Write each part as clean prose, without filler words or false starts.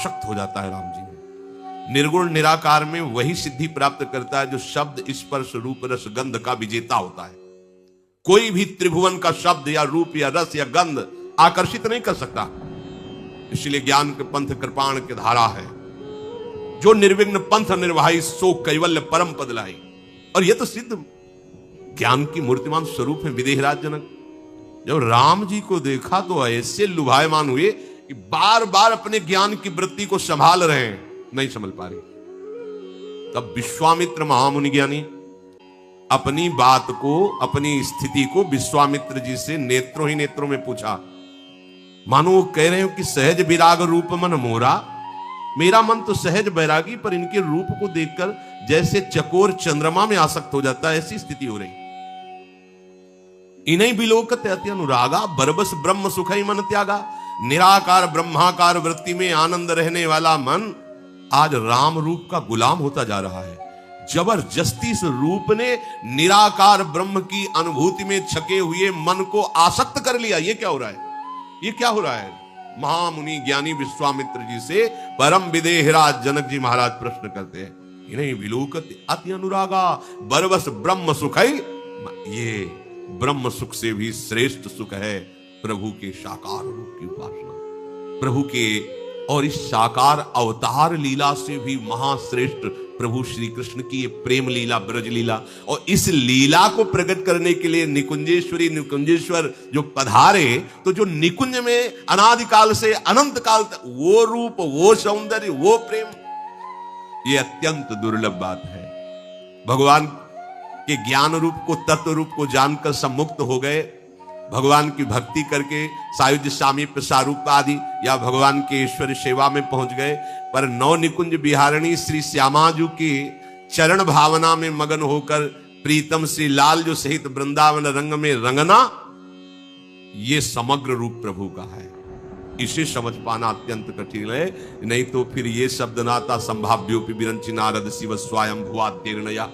शक्त हो जाता है राम जी में। निर्गुण निराकार में वही सिद्धि प्राप्त करता है जो शब्द स्पर्श रूप रस गंध का विजेता होता है। कोई भी त्रिभुवन का शब्द या रूप या रस या गंध आकर्षित नहीं कर सकता। इसलिए ज्ञान के पंथ कृपाण की धारा है, जो निर्विघ्न पंथ निर्वाही सो कैवल्य परम पद लाई। और यह तो सिद्ध ज्ञान की मूर्तिमान स्वरूप है विदेहराज जनक। जब राम जी को देखा तो ऐसे लुभायमान हुए कि बार बार अपने ज्ञान की वृत्ति को संभाल रहे हैं, नहीं संभल पा रही। तब विश्वामित्र महामुनि ज्ञानी अपनी बात को, अपनी स्थिति को विश्वामित्र जी से नेत्रों ही नेत्रों में पूछा। मानो वो कह रहे हो कि सहज विराग रूप मन मोरा, मेरा मन तो सहज बैरागी, पर इनके रूप को देखकर जैसे चकोर चंद्रमा में आसक्त हो जाता है, ऐसी स्थिति हो रही। इन्हीं बिलोकत अति अनुरागा, बरबस ब्रह्म सुख ही मन त्यागा। निराकार ब्रह्माकार वृत्ति में आनंद रहने वाला मन आज राम रूप का गुलाम होता जा रहा है। जबरदस्ती इस रूप ने निराकार ब्रह्म की अनुभूति में छके हुए मन को आसक्त कर लिया। ये क्या हो रहा है? ये क्या हो रहा है? महामुनि ज्ञानी विश्वामित्र जी से परम विदेहराज जनक जी महाराज प्रश्न करते हैं, इन्हीं विलोकत अति अनुरागा बरबस ब्रह्म सुख है। ये ब्रह्म सुख से भी श्रेष्ठ सुख है प्रभु के साकार रूप की उपासना, प्रभु के और इस साकार अवतार लीला से भी महाश्रेष्ठ प्रभु श्री कृष्ण की ये प्रेम लीला, ब्रज लीला। और इस लीला को प्रकट करने के लिए निकुंजेश्वरी निकुंजेश्वर जो पधारे, तो जो निकुंज में अनादिकाल से अनंत काल तक वो रूप, वो सौंदर्य, वो प्रेम, ये अत्यंत दुर्लभ बात है। भगवान के ज्ञान रूप को, तत्व रूप को जानकर सम्मुक्त हो गए, भगवान की भक्ति करके सायुज्य सामीप्य सारूप आदि या भगवान के ईश्वर सेवा में पहुंच गए। पर नौ निकुंज बिहारणी श्री श्यामाजू की चरण भावना में मगन होकर प्रीतम श्री लाल जो सहित वृंदावन रंग में रंगना, ये समग्र रूप प्रभु का है। इसे समझ पाना अत्यंत कठिन है। नहीं तो फिर ये शब्द नाता संभाव्योपि विरंचि नारद शिव स्वयं भुआद्यर्णया,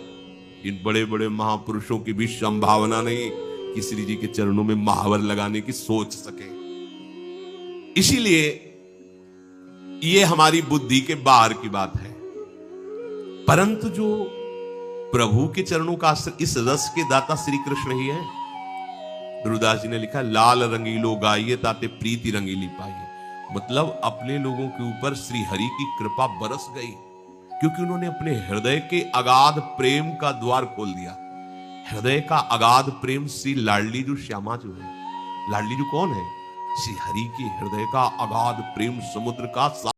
इन बड़े बड़े महापुरुषों की भी संभावना नहीं कि श्री जी के चरणों में महावर लगाने की सोच सके। इसीलिए ये हमारी बुद्धि के बाहर की बात है। परंतु जो प्रभु के चरणों का इस रस के दाता श्री कृष्ण ही है। गुरुदास जी ने लिखा, लाल रंगीलो गाइए ताते प्रीति रंगीली पाइए। मतलब अपने लोगों के ऊपर श्री हरि की कृपा बरस गई, क्योंकि उन्होंने अपने हृदय के अगाध प्रेम का द्वार खोल दिया। हृदय का अगाध प्रेम श्री लाडली जो श्यामा जो है। लाडली जो कौन है? श्री हरि के हृदय का अगाध प्रेम समुद्र का